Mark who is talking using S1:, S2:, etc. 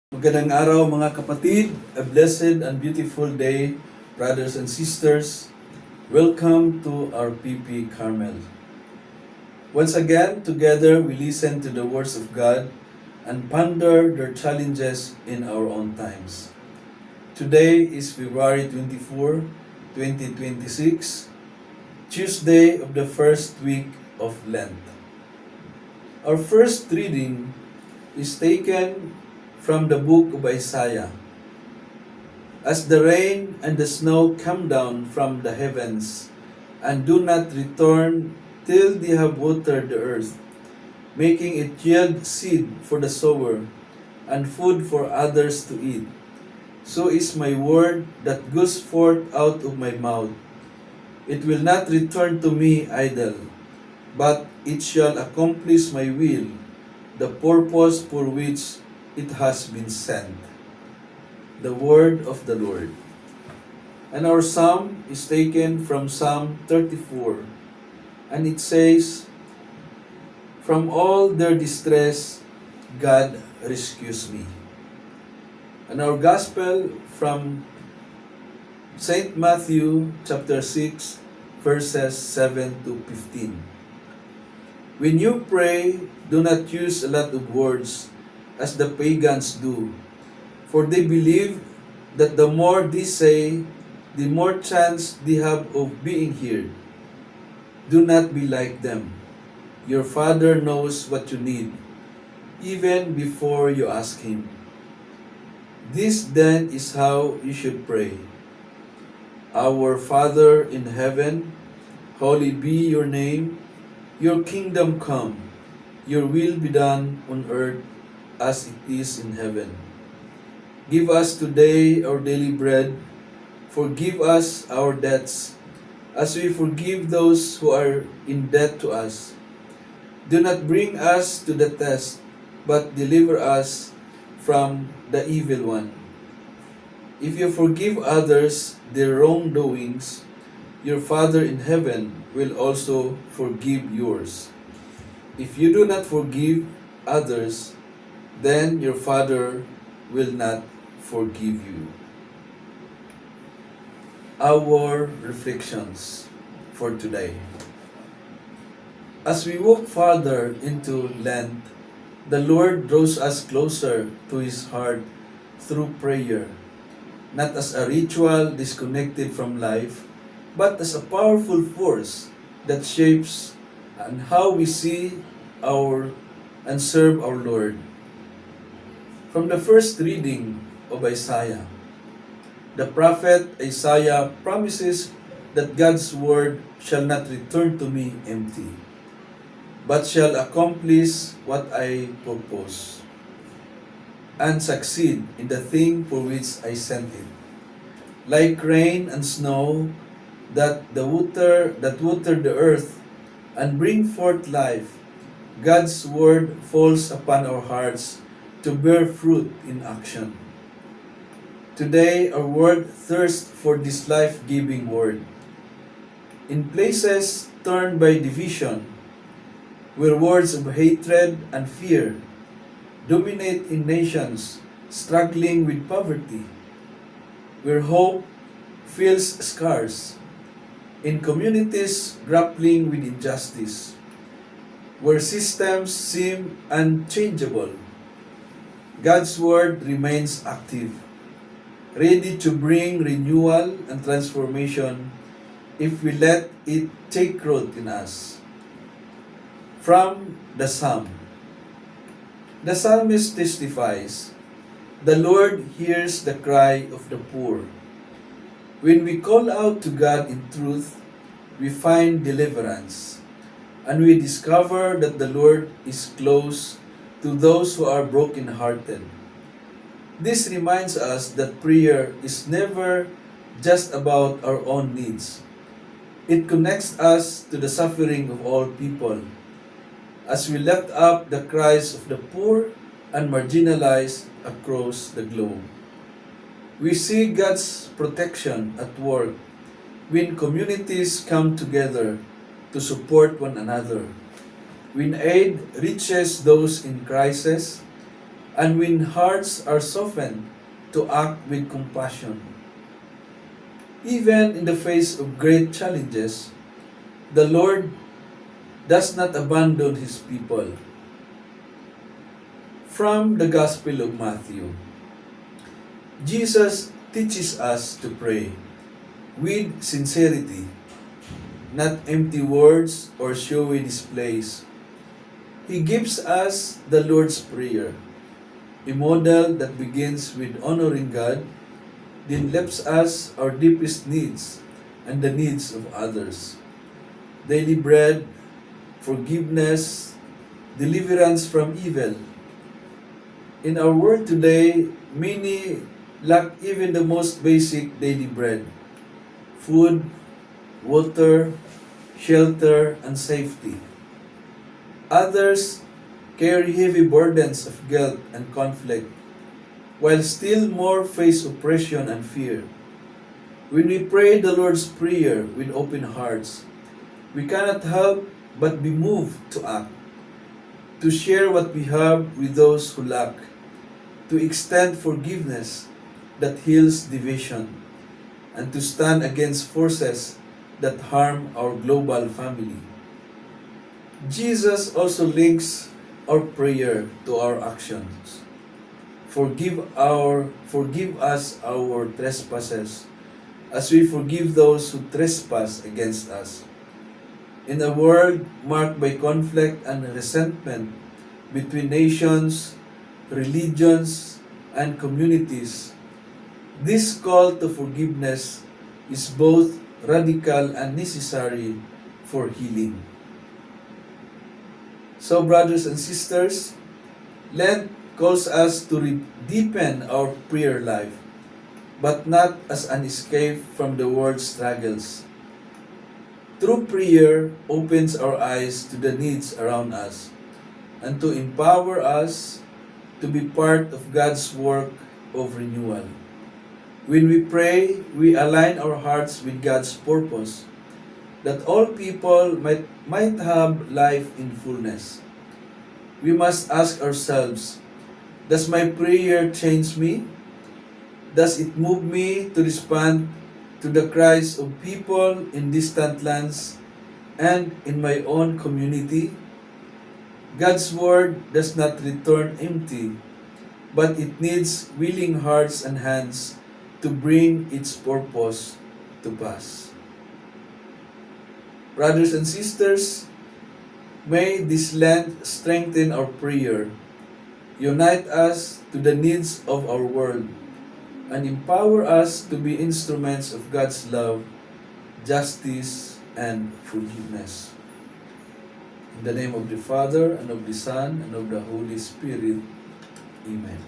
S1: Magandang araw mga kapatid, a blessed and beautiful day, brothers and sisters. Welcome to our PP Carmel. Once again, together we listen to the words of God and ponder their challenges in our own times. Today is February 24, 2026, Tuesday of the first week of Lent. Our first reading is taken from the book of Isaiah. As the rain and the snow come down from the heavens and do not return till they have watered the earth, making it yield seed for the sower and food for others to eat, so is my word that goes forth out of my mouth. It will not return to me idle, but it shall accomplish my will, the purpose for which it has been sent. The word of the Lord. And our psalm is taken from Psalm 34, and it says, "From all their distress, God rescues me." And our gospel from St. Matthew chapter 6, verses 7 to 15. When you pray, do not use a lot of words as the pagans do, for they believe that the more they say, the more chance they have of being heard. Do not be like them. Your Father knows what you need, even before you ask Him. This then is how you should pray. Our Father in heaven, hallowed be your name. Your kingdom come. Your will be done on earth as it is in heaven. Give us today our daily bread. Forgive us our debts, as we forgive those who are in debt to us. Do not bring us to the test, but deliver us from the evil one. If you forgive others their wrongdoings, your Father in heaven will also forgive yours. If you do not forgive others, then your Father will not forgive you. Our reflections for today. As we walk farther into Lent, the Lord draws us closer to His heart through prayer, not as a ritual disconnected from life, but as a powerful force that shapes and how we see our and serve our Lord. From the first reading of Isaiah, the prophet Isaiah promises that God's word shall not return to me empty, but shall accomplish what I purpose, and succeed in the thing for which I sent it. Like rain and snow that water the earth and bring forth life, God's word falls upon our hearts to bear fruit in action. Today, our world thirsts for this life-giving word. In places torn by division, where words of hatred and fear dominate in nations struggling with poverty, where hope feels scarce, in communities grappling with injustice, where systems seem unchangeable, God's word remains active, ready to bring renewal and transformation if we let it take root in us. From the Psalm. The psalmist testifies, "The Lord hears the cry of the poor." When we call out to God in truth, we find deliverance, and we discover that the Lord is close to those who are broken-hearted. This reminds us that prayer is never just about our own needs. It connects us to the suffering of all people. As we lift up the cries of the poor and marginalized across the globe, we see God's protection at work when communities come together to support one another, when aid reaches those in crisis, and when hearts are softened to act with compassion. Even in the face of great challenges, the Lord does not abandon His people. From the Gospel of Matthew, Jesus teaches us to pray with sincerity, not empty words or showy displays. He gives us the Lord's Prayer, a model that begins with honoring God, then lifts us our deepest needs and the needs of others. Daily bread, forgiveness, deliverance from evil. In our world today, many lack even the most basic daily bread: food, water, shelter, and safety. Others carry heavy burdens of guilt and conflict, while still more face oppression and fear. When we pray the Lord's Prayer with open hearts, we cannot help but be moved to act, to share what we have with those who lack, to extend forgiveness that heals division, and to stand against forces that harm our global family. Jesus also links our prayer to our actions. Forgive us our trespasses, as we forgive those who trespass against us. In a world marked by conflict and resentment between nations, religions, and communities, this call to forgiveness is both radical and necessary for healing. So, brothers and sisters, Lent calls us to deepen our prayer life, but not as an escape from the world's struggles. True prayer opens our eyes to the needs around us and to empower us to be part of God's work of renewal. When we pray, we align our hearts with God's purpose, that all people might have life in fullness. We must ask ourselves, does my prayer change me? Does it move me to respond to the cries of people in distant lands and in my own community? God's word does not return empty, but it needs willing hearts and hands to bring its purpose to pass. Brothers and sisters, may this Lent strengthen our prayer, unite us to the needs of our world, and empower us to be instruments of God's love, justice, and forgiveness. In the name of the Father, and of the Son, and of the Holy Spirit. Amen.